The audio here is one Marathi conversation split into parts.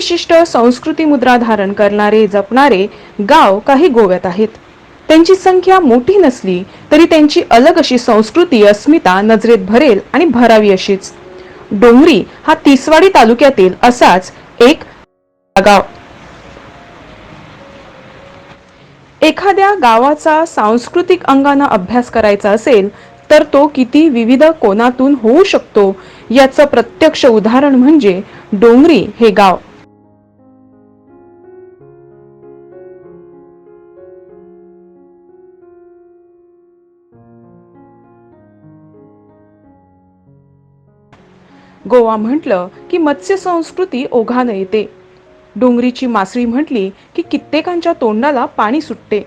विशिष्ट संस्कृती मुद्रा धारण करणारे जपणारे गाव काही गोव्यात आहेत. त्यांची संख्या मोठी नसली तरी त्यांची अलग अशी संस्कृती अस्मिता नजरेत भरेल आणि भरावी अशीच. डोंगरी हा तिसवाडी तालुक्यातील असाच एक गाव. एखाद्या गावाचा सांस्कृतिक अंगाने अभ्यास करायचा असेल तर तो किती विविध कोनातून होऊ शकतो याचं प्रत्यक्ष उदाहरण म्हणजे डोंगरी हे गाव. गोवा म्हटलं की मत्स्य संस्कृती ओघाने येते. डोंगरीची मासळी म्हटली की कित्येकांच्या तोंडाला पाणी सुटते.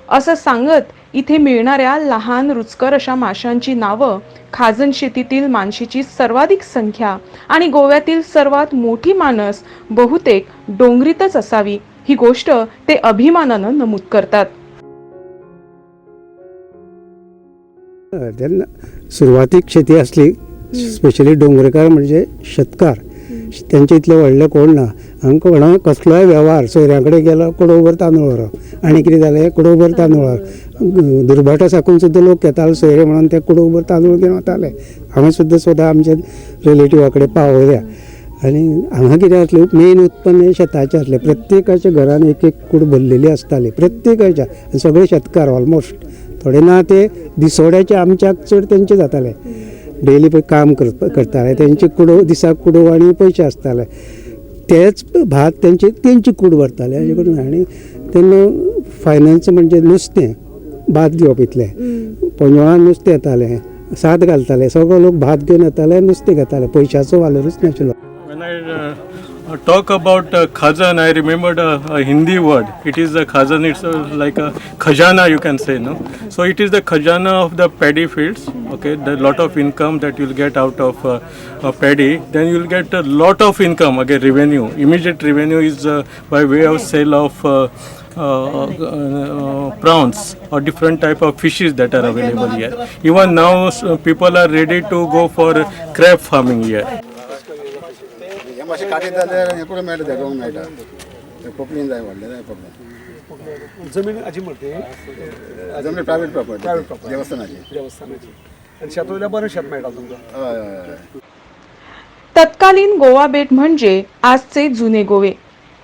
असं सांगत इथे मिळणाऱ्या लहान रुचकर अशा माशांची नावं, खाजण शेतीतील माणशीची सर्वाधिक संख्या आणि गोव्यातील सर्वात मोठी माणस बहुतेक डोंगरीतच असावी ही गोष्ट ते अभिमानानं नमूद करतात. सुरुवातीक शेती असली, स्पेशली डोंगरेकार म्हणजे शेतकार, त्यांच्या इतले व्हडले कोण ना. आमकां कोणा कसलोय वेव्हार सोयऱ्या कडेन गेलो कुडोभर तांदूळ व्हरप, आनी कितें जालें कुडोभर तांदूळ व्हरप. दुर्भाटा साकून सुद्दां लोक येताले सोयरे म्हणून ते कुडोभर तांदूळ घेवन वताले. हांवें सुद्दां स्वता आमच्या रिलेटिव्हा कडेन पावयल्या. आनी हांगा कितें आसलें, मेन उत्पन्न हे शेताचें आसलें. प्रत्येकाच्या घरान एक एक कूड भरलेली आसताली, प्रत्येकाच्या. सगळे शेतकार ऑलमोस्ट. थोडे ना ते दिसोड्याचे आमच्याक चड तेंचे जाताले. डेली काम करताले, तेंचे कुडो दिसाक कुडो आनी पयशे आसताले. तेच भात तेंची कूड भरताले अशें करून. आनी तेन्ना फायनान्स म्हणजे नुस्तें भात घेवप इतलें. पंजवाळान नुस्तें येतालें, सात घालताले, सगळे लोक भात घेवन येताले, नुस्तें घेताले. पयशाचो वालोरूच नाशिल्लो. Talk about khazan, I remembered a Hindi word. It is a khazan, it's like a khajana, you can say, no? So it is the khajana of the paddy fields, okay? The lot of income that you'll get out of paddy, then you'll get a lot of income, again revenue. Immediate revenue is by way of sale of prawns or different type of fishes that are available here. Even now people are ready to go for crab farming here. मातशें काटी जाल्यार हें पळय मेळटा, देगोंक मेळटा. कोंकणीन जाय व्हडलें जाय पडलें. जमीन हाजी म्हणटी जमीन प्रायवेट प्रॉपर्टी देवस्थानाची. आनी शेत वयल्यार बरें शेत मेळटा तुमकां. हय हय. तत्कालीन गोवा बेट म्हणजे आजचे जुने गोवे.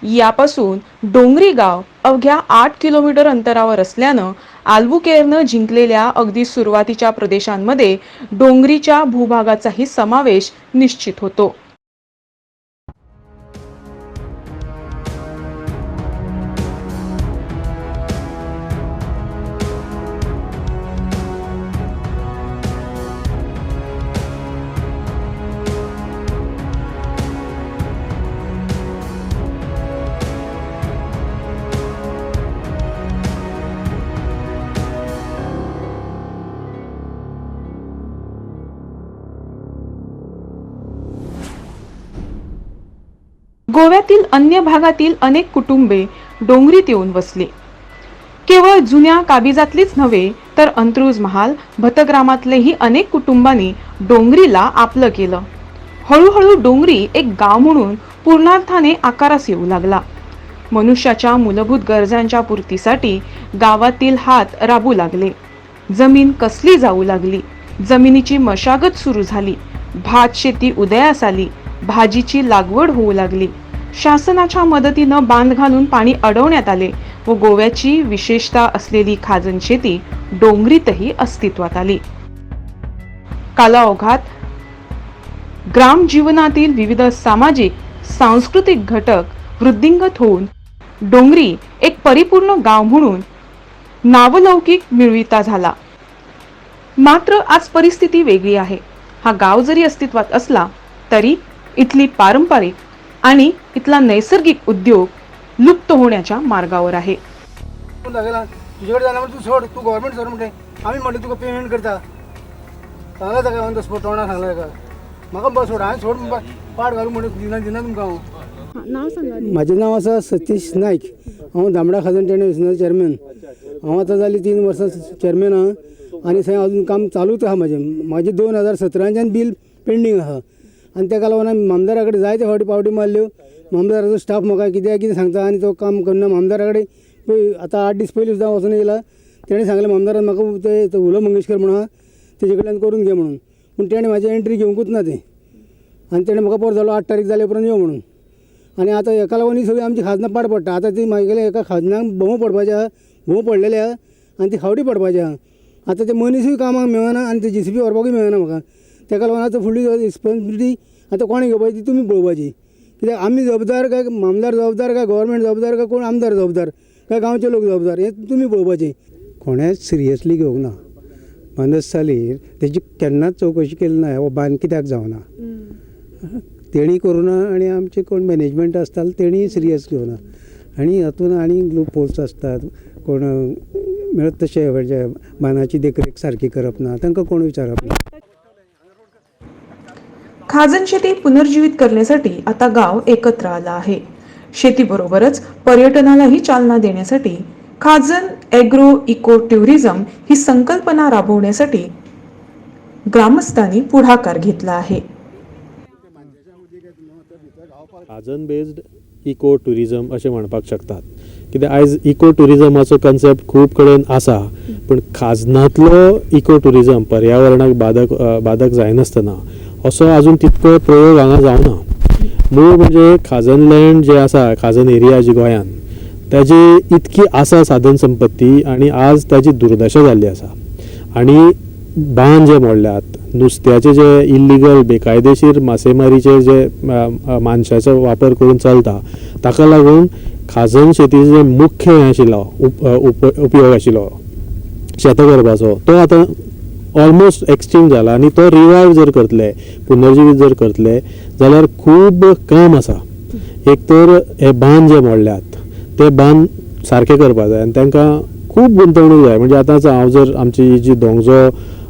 यापासून डोंगरी गाव अवघ्या 8 किलोमीटर अंतरावर असल्यानं आल्बुकेर्कनं जिंकलेल्या अगदी सुरुवातीच्या प्रदेशांमध्ये डोंगरीच्या भूभागाचाही समावेश निश्चित होतो. गोव्यातील अन्य भागातील अनेक कुटुंबे डोंगरीत येऊन वसली. केवळ जुन्या काबिजातलीच नव्हे तर अंत्रुज महाल भतग्रामातलेही अनेक कुटुंबांनी डोंगरीला आपलं केलं. हळूहळू डोंगरी एक गाव म्हणून पूर्णार्थाने आकारास येऊ लागला. मनुष्याच्या मूलभूत गरजांच्या पूर्तीसाठी गावातील हात राबू लागले. जमीन कसली जाऊ लागली. जमिनीची मशागत सुरू झाली. भात शेती उदयास आली. भाजीची लागवड होऊ लागली. शासनाच्या मदतीनं बांध घालून पाणी अडवण्यात आले व गोव्याची विशेषता असलेली खाजण शेती डोंगरीतही अस्तित्वात आली. कालाओघात ग्राम जीवनातील विविध सामाजिक सांस्कृतिक घटक वृद्धिंगत होऊन डोंगरी एक परिपूर्ण गाव म्हणून नावलौकिक मिळविता झाला. मात्र आज परिस्थिती वेगळी आहे. हा गाव जरी अस्तित्वात असला तरी इथली पारंपरिक आणि इथला नैसर्गिक उद्योग लुप्त होण्याच्या मार्गावर आहे. तुझ्याकडे जाणार तू सोड, तू गव्हर्नमेंट सोड म्हणते. आम्ही म्हणतो तुका पेमेंट करता सांगला का ऑन द स्पॉट तोंडार सांगला का म्हाका बस सोड, हांवें सोड पाड घालून म्हणून दिना तुमकां हांव. म्हाजें नांव आसा सतीश नायक. हांव दामडा खाजण ट्रेडिशनल चेअरमॅन. हांव आतां जाली 3 वर्सां चेअरमॅन आहा आनी थंय अजून काम चालूच आहा. म्हाजें 2017च्यान बील पेंडींग आहा. आनी तेका लागून आमी आमदारा कडेन जायते फावटी पावटी मारल्यो. आमदाराचो स्टाफ म्हाका कितें सांगता आनी तो काम करना. आमदारा कडेन पळय आतां 8 दीस पयलीं सुद्दां वचून येयला. तेणें सांगलें आमदारान म्हाका ते उलो मंगेशकर म्हणून आहा तेजे कडल्यान करून घे म्हणून. पूण तेणें म्हाजी एंट्री घेवंकूच ना तें. आनी तेणें म्हाका परत जालो 8 तारीख जाले उपरांत यो म्हणून. आनी आतां हेका लागून ही सगळी आमची खाजनां पाड पडटा. आतां ती म्हागेल्या एका खाजनांक भोंव पडपाचें आहा, भोंव पडलेले आहा आनी ती खावटी पडपाचें आहा. आतां ते मनीसूय कामाक मेळना आनी ते JCB व्हरपाकूय मेळना म्हाका. तेका लागून आतां फुडली रिस्पॉन्सिबिलिटी आतां कोणें घेवपाची ती तुमी पळोवपाची. कित्याक आमी जबाबदार काय आमदार जबाबदार काय गव्हर्मेंट जबाबदार काय कोण आमदार जबाबदार काय गांवचे लोक जबाबदार हें तुमी पळोवपाचें. कोणेच सिरियसली घेवंक ना. मनस जालीर तेजी केन्नाच चवकशी केली ना हो बांद कित्याक जावना. तेणी करूना आनी आमचे कोण मॅनेजमेंट आसताले तेणी सिरियस घेवना. आनी हातून आनी पोस्ट आसतात कोण मेळत तशें म्हणजे बांदाची देखरेख सारकी करप ना तांकां कोण विचारप ना. खाजण शेती पुनर्जीवित करण्यासाठी आता गाव एकत्र आलं आहे. शेतीबरोबरच पर्यटनालाही चालना देण्यासाठी खाजण ॲग्रो इको टुरिझम ही संकल्पना राबवण्यासाठी ग्रामस्थांनी पुढाकार घेतला आहे. खाजन बेस्ड इको टुरिझम अशें म्हणपाक शकतात. कित्याक आयज इको टुरिझमाचो कन्सेप्ट खूब कडेन आसा पूण खाजनांतलो इको टुरिझम पर्यावरणाक बाधक जायनासतना असो आजून तितको प्रयोग हांगा जावना. मूळ म्हणजे खाजन लँड जे आसा खाजन एरिया जी गोंयान ताजी इतकी आसा साधन संपत्ती आनी आज ताची दुर्दशा जाल्ली आसा. आनी बांद जे मोडल्यात नुस्त्याचे जे इल्लिगल बेकायदेशीर मासेमारीचे जे मानशाचो वापर करून चलता ताका लागून खाजन शेतीचें जे मुख्य हें आशिल्लो उपयोग आशिल्लो शेतां करपाचो तो आतां ऑलमोस्ट एक्सटिंक्ट जाला. आनी तो रिवायव जर करतले पुनर्जीवीत जर करतले जाल्यार खूब काम आसा. एक तर हे बांद जे मोडल्यात ते बांद सारके करपा जाय आनी तांकां खूब गुंतवणूक जाय. म्हणजे आतांच हांव जर आमची ही जी दोंगजो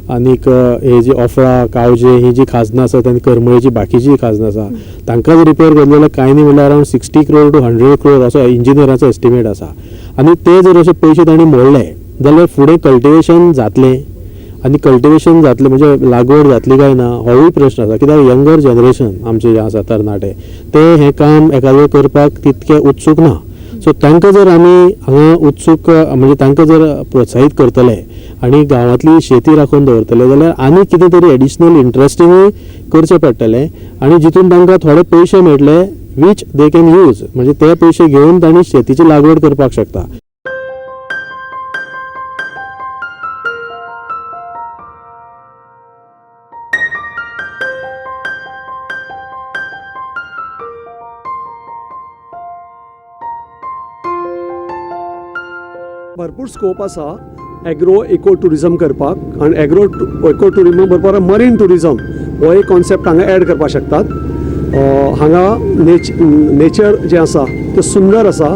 आनीक हे जी ऑफळा कावजे ही जी खाजनां आसात आनी करमळीची बाकीची खाजनां आसा तांकां जर रिपेर करतले जाल्यार कांय न्ही म्हणल्यार अरावंड 60 crore to 100 crore असो इंजिनियरांचो एस्टिमेट आसा. आनी ते जर अशे पयशे तांणी मोडले जाल्यार फुडें कल्टिवेशन जातलें आनी कल्टिवेशन जातलें म्हणजे लागवड जातली काय ना होवूय प्रश्न आसा. कित्याक यंगर जनरेशन आमचे जे आसा तरणाटे ते हें काम एखादें करपाक तितके उत्सूक ना. सो तांकां जर आमी हांगा उत्सूक म्हणजे तांकां जर प्रोत्साहीत करतले आनी गांवांतली शेती राखून दवरतले जाल्यार आनी कितें तरी एडिशनल इंट्रस्टिंगूय करचें पडटलें आनी जितून तांकां थोडे पयशे मेळटले वीच दे कॅन यूज. म्हणजे ते पयशे घेवन तांणी शेतीची लागवड करपाक शकता. भरपूर स्कोप आसा ॲग्रो इको टुरिझम करपाक आनी ॲग्रो इको टुरिझमा बरोबर मरीन टुरिझम हो एक कॉन्सेप्ट हांगा एड करपाक शकतात. हांगा नेचर जें आसा तें सुंदर आसा.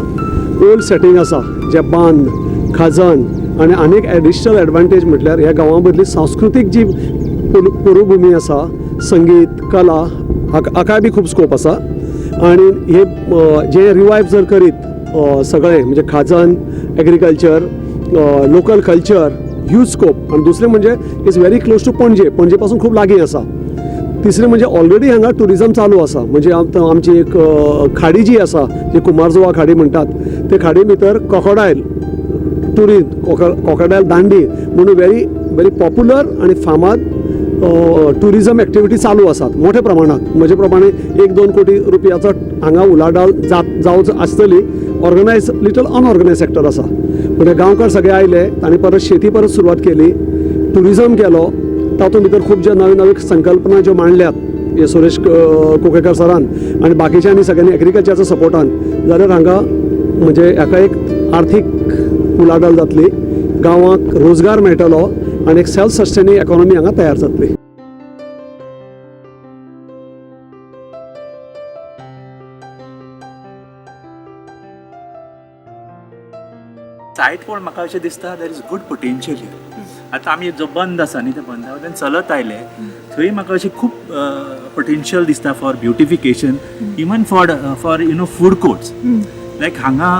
ओल्ड सेटींग आसा जे बांद खाजन आनी आनीक एडिशनल एडवांटेज म्हटल्यार ह्या गांवा मदली सांस्कृतीक जी पुरभुमी आसा संगीत कला हाका बी खूब स्कोप आसा. आनी हे जे रिवायव जर करीत सगळे म्हणजे खाजन agriculture local culture huge scope. आनी दुसरें म्हणजे इज व्हेरी क्लोज टू पणजे पासून खूब लागीं आसा. तिसरें म्हणजे ऑलरेडी हांगा टुरिझम चालू आसा. म्हणजे आमची एक खाडी जी आसा जी कुमारजुवा खाडी म्हणटात ते खाडी भितर क्रोकोडायल क्रोकोडायल दांडी म्हणून व्हेरी पॉप्युलर आनी फामाद टुरिझम एक्टिविटी चालू आसात मोठ्या प्रमाणात. म्हजे प्रमाणे 1-2 कोटी रुपयाचो हांगा उलाढाल जावच आसतली. ऑर्गनायज लिटल अनऑर्गनायज सेक्टर आसा. म्हणजे गांवकार सगळे आयले तांणी परत शेती परत सुरवात केली टुरिझम केलो. तातूंत भितर खूब जे नवे नवे संकल्पना ज्यो मांडल्यात हे सुरेश कुकेकर सरान आनी बाकीच्यांनी सगळ्यांनी एग्रीकल्चरच्या सपोर्टान जाल्यार हांगा म्हणजे हाका एक आर्थीक उलाढाल जातली. गांवांक रोजगार मेळटलो आनी एक सेल्फ सस्टेनिंग इकॉनॉमी हांगा तयार जातली. सायट पळोवन म्हाका अशें दिसता देर इज गूड पोटेन्शियल हियर. आतां आमी जो बंद आसा न्ही त्या बंदा वयल्यान चलत आयले थंय म्हाका अशें खूब पोटेन्शियल दिसता for beautification even for food courts. Like हांगा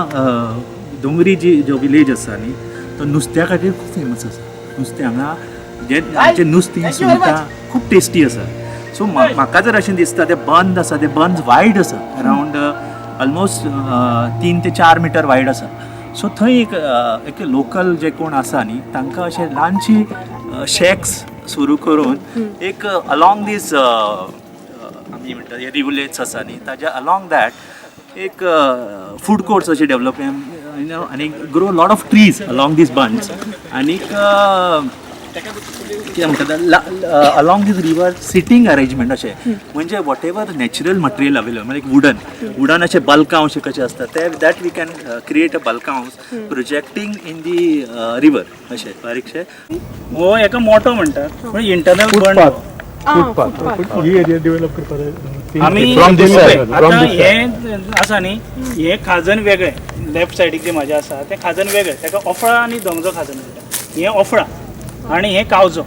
दोंगरी जो विलेज आसा न्ही तो नुस्त्या खातीर खूब फेमस आसा. नुस्तें हांगा जे नुस्तें सुंगटां खूब टेस्टी आसा. सो म्हाका जर अशें दिसता ते बंद आसा ते बंद वायड आसा अरावंड ऑलमोस्ट 3 ते 4 मिटर वायड आसा. सो थंय एक लोकल जे कोण आसा न्ही तांकां अशें ल्हानशी शॅक्स सुरू करून एक अलॉंग दीस आमी म्हणटा हे रिवलेट्स आसा न्ही ताज्या अलॉंग दॅट एक फूड कोर्ट्स अशें डेवलप आनी grow lot of trees along these bunds आनीक कितें म्हणटा along these river sitting arrangement अशें म्हणजे whatever natural material available म्हणजे वुडन अशे बल्क हावस कशें आसता ते that we can create a bulk houses projecting in the river अशें बारीकशें. हो एका मोठो म्हणटात पण इंटरनल बंड ही एरिया डेव्हलप करपाक आमी आतां हे आसा न्ही हे खाजन वेगळे लेफ्ट सायडीक जे म्हाजे आसा ते खाजन वेगळे ताका ओफळा आनी दोंगजो खाजन म्हणटा. हे ओफळा आनी हे कावजो.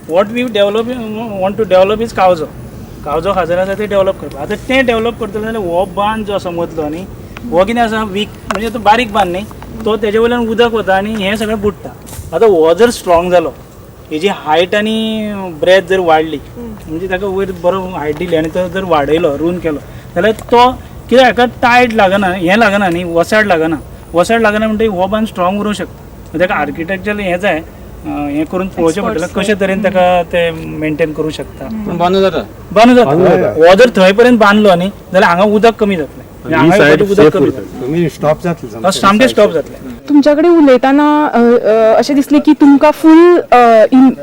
What we develop want to develop is कावजो खाजन आसा ते डेवलप करपाक. आतां तें डेवलप करतले जाल्यार हो बांद जो आसा मदलो न्ही हो कितें आसा वीक म्हणजे तो बारीक बांद न्ही तो तेजे वयल्यान उदक वता आनी हें सगळें बुडटा. आतां हो जर स्ट्रॉंग जालो हेजी हायट आनी ब्रेथ जर वाडली म्हणजे ताका वयर बरो हायट दिली आनी तो जर वाडयलो रून केलो जाल्यार तो कित्याक हाका टायट लागना हें लागना न्ही वसाड लागना म्हणटकीर हो बांद स्ट्रॉंग उरूंक शकता. ताका आर्किटेक्चर हें जाय हें करून पळोवचें पडटलें कशें तरेन ताका ते मेंटेन करूंक शकता. बांदूं जाता हो जर थंय पर्यंत बांदलो न्ही जाल्यार हांगा उदक कमी जातलें उदक कमी जातलें स्टॉप जातले सामकें स्टॉप जातलें. तुमच्याकडे उलयतना अशें दिसलें की तुमकां फूल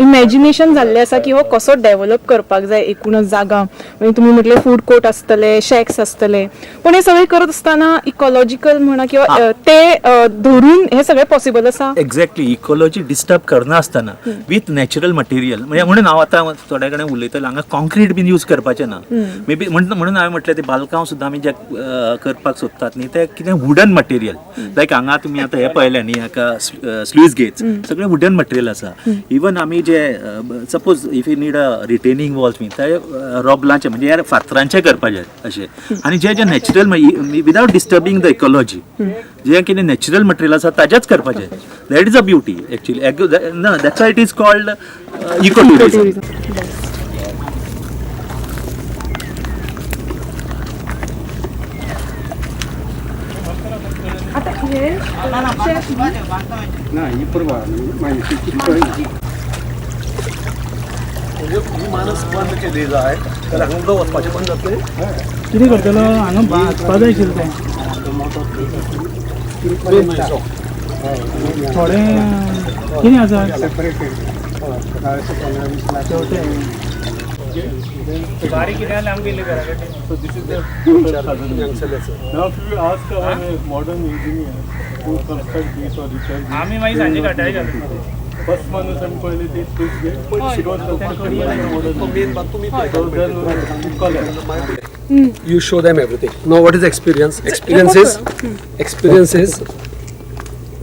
इमॅजिनेशन जाल्लें आसा की हो कसो डेव्हलप करपाक जाय एकूणच जागा. म्हणजे तुमी म्हटलें फूड कोर्ट आसतले शॅक्स आसतले पण हे सगळें करत आसतना इकॉलॉजिकल म्हणा किंवा ते धरून हे सगळें पॉसिबल आसा. एक्झॅक्टली इकॉलॉजी डिस्टर्ब करना आसतना विथ नॅचरल मटेरियल म्हणजे म्हणून हांव आतां थोड्या कडेन उलयतलो हांगा कॉन्क्रीट बीन यूज करपाचें ना. मे बी म्हणून हांवें म्हटलें ते बालकांव सुद्दां आमी जे करपाक सोदतात न्ही ते कितें वुडन मटेरियल लायक हांगा तुमी आतां हे पळयलें न्ही हाका स्लूइस गेट्स सगळें वुडन मटेरियल आसा. इवन आमी जे suppose if you need a retaining walls बीन ते रॉबलांचे म्हणजे ह्या फातरांचे करपाचे अशें आनी जे natural without disturbing the ecology जे कितें नॅचरल मटेरियल आसा ताजेच करपाचें. That is a beauty actually that's why it is called eco tourism. ना ही परवा मानस बंद केली जाय जाल्यार हांगा उदक वचपाचें बंद जातलें. कितें करतलो हांगा वचपा जाय आशिल्लें तें थोडें कितें आसा बारीक कितें जाल्यार आमगे इल्लें घरा कडेन. Now if you ask our modern engineers who construct this or repair आमी मागीर सांजे काटाळी घालता. first माणूस आमी पयले ते sluice gate You show them everything. Now what is experience? Experience is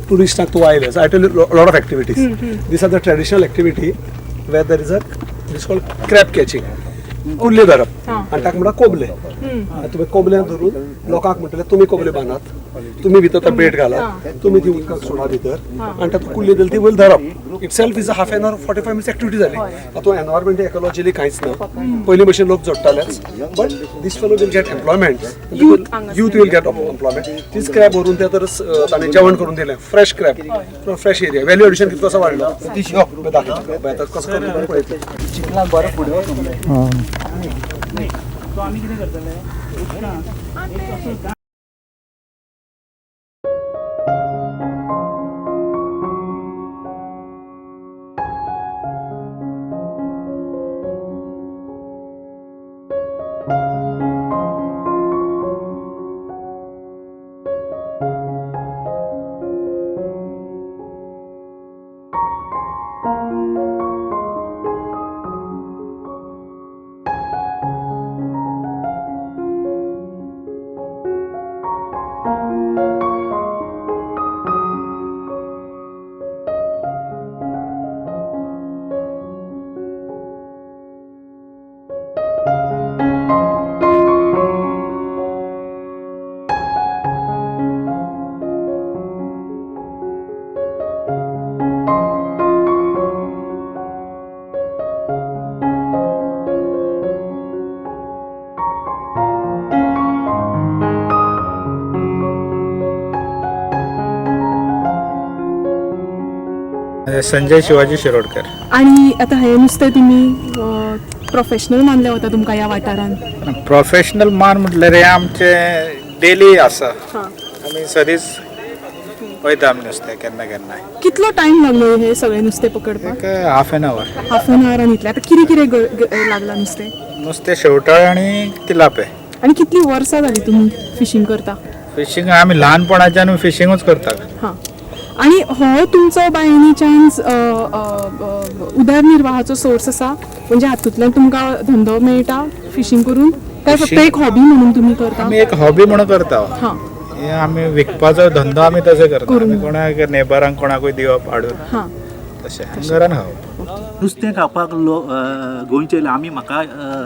tourist to wireless. I tell you a lot of activities. These are the traditional activity where there is this called crab catching. कुल्ले धरप आनी ताका म्हणटा कोबले. तुमी कोबले धरून लोकांक म्हणटले तुमी कोबले बांदात तुमी भितर तो बेट घालात तुमी ती उदकाक सोडा भितर आनी तातूंत कुल्ली दिली ती वयर धरप. Itself is a half an hour 45 minutes activity जाली. तातूंत एनवायरमेंट इकॉलॉजिली कांयच ना. पयलीं भशेन लोक जोडटालेच but these fellow will get employment youth will get employment. तीच क्रॅब व्हरून ते तर ताणें जेवण करून दिलें fresh crab fresh area value addition कितलो असो वाडलो दाखयता कसो करता पळयता. चिखलान बरें फुडें वचूंक सो आमी कितें करतले संजय शिवाजी शिरोडकर. आणि आता हे नुसतें तुमी प्रोफेशनल मानले वता तुमकां ह्या वाठारान? प्रोफेशनल मान म्हटल्यार हे आमचे डेली आसा. आमी सदीच वयता आमी नुस्तें केन्ना केन्ना. कितलो टायम लागलो हे सगळे नुस्तें पकडपाक? Half an hour. Half an आवरान इतले. आता कितें कितें लागला नुस्तें? नुस्तें शेवटाळ आनी तिलापे. आणि कितली वर्सां जाली तुमी फिशींग करता? फिशींग आमी ल्हानपणाच्यान फिशींगूच करतात. हां. आणि हो तुमचो बाय एनी चान्स उदरनिर्वाहाचो सोर्स आसा? म्हणजे हातूंतल्यान तुमकां धंदो मेळटा फिशींग करून, काय फक्त एक हॉबी म्हणून तुमी करता? आमी एक हॉबी म्हणून करता. हां. हे आमी विकपाचो धंदो आमी तसो करता. आमी कोणाक नेबरांक कोणाकूय दिवप हाडून हां. तशें घरान खावप. नुस्तें खावपाक गोंयचे आमी म्हाका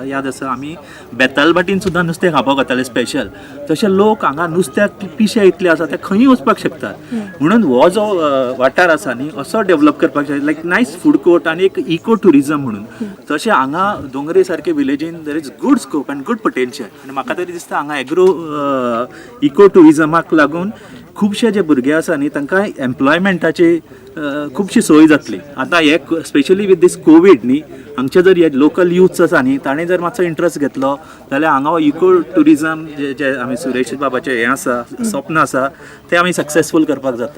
याद आसा आमी बेतालबाटीन सुद्दां नुस्तें खावपाक वताले स्पेशल. तशे लोक हांगा नुस्त्याक पिशे इतले आसा ते खंयी वचपाक शकतात. म्हणून हो जो वाठार आसा न्ही असो डेव्हलप करपाक जाय, लायक नायस फूड कोर्ट आनी एक इको टुरिजम म्हणून. तशें हांगा दोंगरे सारके विलेजीन there is good scope and good potential. आनी म्हाका तरी दिसता हांगा एग्रो इको टुरिजमाक लागून खुबशे जे भुरगे आसा न्ही तांकां एम्प्लॉयमेंटाची खुबशी सोय जातली. आतां हे स्पेशली विथ दीस कोवीड न्ही हांगचे जर हे लोकल युथ्स आसा न्ही ताणें जर मातसो इंट्रस्ट घेतलो जाल्यार हांगा इको टुरिजम जे आमी सुरेश बाबाचें हें आसा स्वप्न आसा तें आमी सक्सेसफूल करपाक जाता.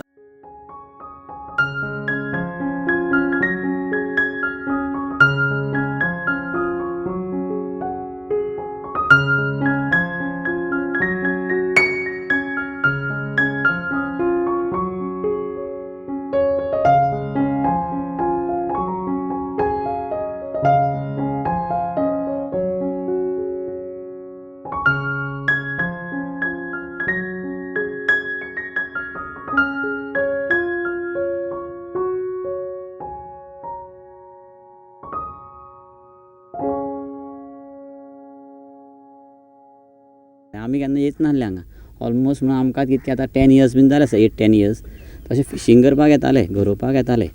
आमी केन्ना येच नासले हांगा ऑलमोस्ट म्हणून आमकां कितके आतां 10 years बीन जाले आसा, 8-10 years. तशें फिशींग करपाक येताले, गरोवपाक येताले,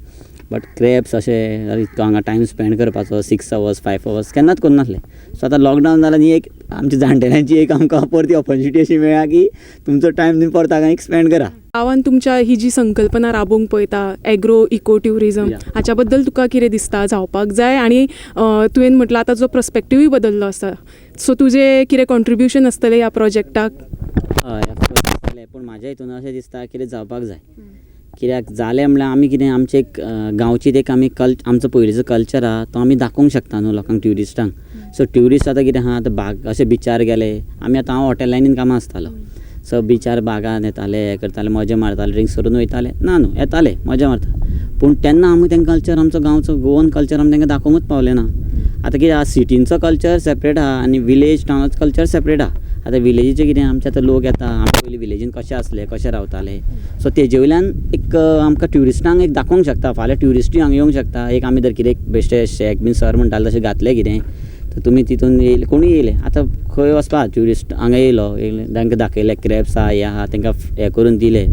बट क्रॅब्स अशें इतको हांगा टायम स्पेंड करपाचो 6 hours 5 hours केन्नाच करनासले. सो आतां लॉकडावन जाला न्ही एक आमच्या जाणटेल्यांची एक आमकां परती ऑपॉर्च्युनिटी अशी मेळ्ळा की तुमचो टायम तुमी परत हांगा एक स्पेंड करा. गांवांत तुमच्या ही जी संकल्पना राबोवंक पळयता एग्रो इको ट्युरिजम हाच्या बद्दल तुका कितें दिसता जावपाक जाय? आणि तुवें म्हटलं आतां जो पर्स्पेक्टिवूय बदललो आसा, सो तुजें कितें कॉन्ट्रिब्युशन आसतलें ह्या प्रोजेक्टाक? हय आसतलें, पूण म्हाज्या हितून अशें दिसता कितें जावपाक जाय. कित्याक जालें म्हणल्यार आमी कितें आमचें एक गांवचीत एक आमी आमचो पयलींचो कल्चर आहा तो आमी दाखोवंक शकता न्हू लोकांक, ट्युरिस्टांक. सो ट्युरिस्ट आतां कितें आहा आतां बाग अशे बिचार गेले, आमी आतां हांव हॉटेल लायनीन कामां आसतालो. सो बिचार बागान येताले, हें करताले, मजा मारताले, ड्रिंक्स करून वयताले ना न्हू, येताले मजा मारता. पूण तेन्ना आमी तेंकां कल्चर आमचो गांवचो गोवन कल्चर आमी तेंकां दाखोवंकूच पावले ना. आतां कितें आहा सिटींचो कल्चर सेपरेट आहा आनी विलेज टावनाचो कल्चर सेपरेट आहा. आतां विलेजीचें कितें आमचे आतां लोक येता, आमी पयलीं विलेजीन कशे आसले, कशे रावताले. सो तेजे वयल्यान एक आमकां ट्युरिस्टांक एक दाखोवंक शकता. फाल्यां ट्युरिस्टूय हांगा येवंक शकता. एक आमी जर कितें बेश्टे शेक बीन सर म्हणटाले तशें घातलें कितें तर तुमी तितून येयले, कोणूय येयले. आतां खंय वचपा ट्युरिस्ट हांगा येयलो, तांकां दाखयलें क्रॅब्स आहा हें आहा, तांकां हें करून दिलें,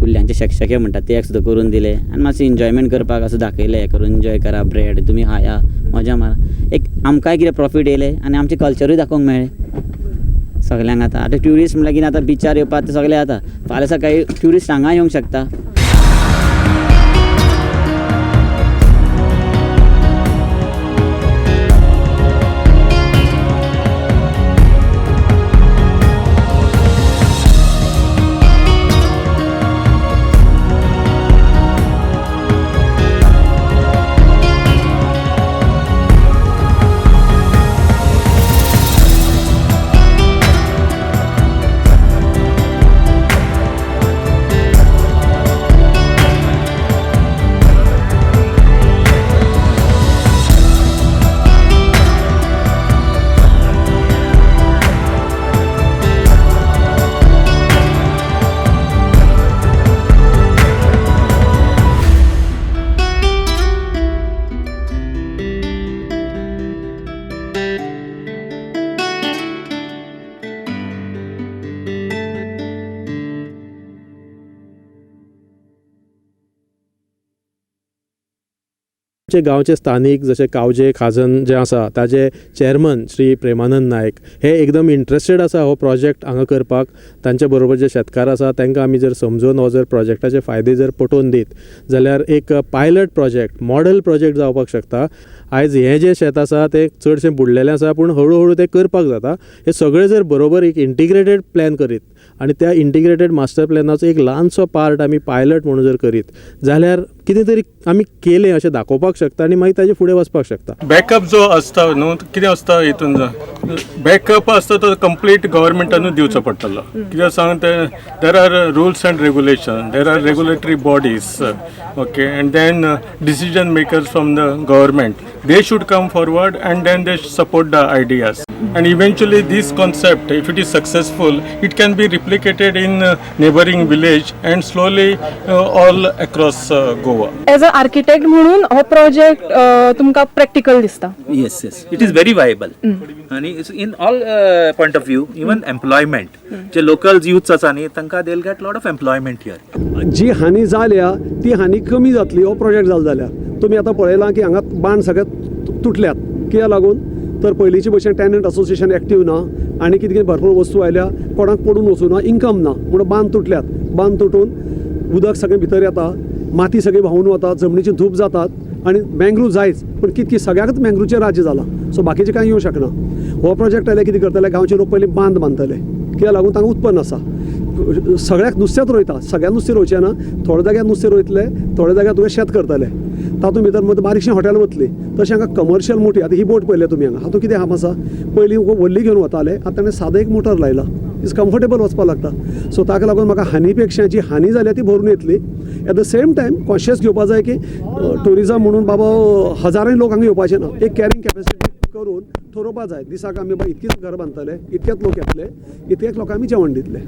कुल्ल्यांचे शेकशेके म्हणटात ते सुद्दां करून दिले आनी मातशें एन्जॉयमेंट करपाक असो दाखयलें, हें करून एन्जॉय करा, ब्रेड तुमी खाया, मजा मारा. एक आमकांय कितें प्रॉफीट येयलें आनी आमचें कल्चरूय दाखोवंक मेळ्ळें सगल्यांक. आतां ट्युरिस्ट म्हणल्यार कितें आतां बिचार येवपाक ते सगळे आतां फाल्यां सकाळी ट्युरिस्ट हांगा येवंक शकता. आमचे गांवचे स्थानीक जशे कावजे खाजन जे आसा ताजे चेअरमन श्री प्रेमानंद नायक हे एकदम इंट्रस्टेड आसा हो प्रोजेक्ट हांगा करपाक. तांचे बरोबर जे शेतकार आसा तांकां आमी जर समजून हो जर प्रोजेक्टाचे फायदे जर पटोवन दीत जाल्यार एक पायलट प्रोजेक्ट मॉडेल प्रोजेक्ट जावपाक शकता. आयज हें जें शेत आसा तें चडशें बुडलेलें आसा पूण हळू तें करपाक जाता. हे सगळे जर बरोबर एक इंटिग्रेटेड प्लॅन करीत आनी त्या इंटिग्रेटेड मास्टर प्लॅनाचो एक ल्हानसो पार्ट आमी पायलट म्हणून जर करीत जाल्यार कितें तरी आमी केलें अशें दाखोवपाक शकता आनी मागीर ताजे फुडें वचपाक शकता. बॅकअप जो आसता न्हू कितें आसता हितून बॅकअप आसता तो कंप्लीट गव्हर्मेंटानूच दिवचो पडटलो. कित्याक सांग ते there are rules and regulation, there are regulatory bodies, okay, and then decision makers from the government, they should come forward and then they support the ideas, and eventually this concept, if it is successful, it can be replicated in neighboring village and slowly all across Goa. As a architect म्हणून हो प्रोजेक्ट तुमकां प्रॅक्टिकल दिसता? Yes it is very viable आणि in all point of view even employment जे लोकल युथ्स आसा न्ही तांकां they will get lot of employment here. जी हानी जाल्या ती हानी कमी जातली हो प्रोजेक्ट जालो जाल्यार. तुमी आतां पळयलां की हांगा बांद सगळे तुटल्यात. कित्याक लागून तर पयलींचे भशेन टॅनंट असोसिएशन एक्टीव ना आनी कितें कितें भरपूर वस्तू आयल्या कोणाक पडून वचूना, इन्कम ना म्हणून बांद तुटल्यात. बांद तुटून उदक सगळें भितर येता, माती सगळी व्हांवून वता, जमनीची धूप जातात आनी मँग्रूव जायच पण कितकी सगळ्याकच मँग्रूवचें राज्य जालां. सो बाकीचें कांय येवं शकना. हो प्रोजेक्ट आयल्यार कितें करतले, गांवचे लोक पयलीं बांद बांदतले. कित्याक लागून तांकां उत्पन्न आसा. सगळ्याक नुस्तेंच रोयता, सगळ्या नुस्तें रोयचें ना. थोड्या जाग्यार नुस्तें रोयतले, थोड्या जाग्यार तुवें शेत करतले. तातूंत भितर मदीं बारीकशीं हॉटेल वतली. तशें हांगा कमर्शियल मोठी आतां ही बोट पळयल्या तुमी हांगा, हातूंत कितें हांब आसा, पयलीं व्हडली घेवन वताले, आतां ताणें सादें एक मोटर लायला. इज कम्फर्टेबल वचपाक लागता. सो ताका लागून म्हाका हानी पेक्षा जी हानी जाल्या ती भरून येतली. At the same time conscious घेवपाक जाय की टुरिजम म्हणून बाबा हजारांनी लोक हांगा येवपाचे ना. एक कॅरींग कॅपेसिटी करून ठरोवपाक जाय. दिसाक आमी बाबा इतकीच घर बांदतले, इतकेच लोक येतले, इतकेच लोकांक आमी जेवण दितले.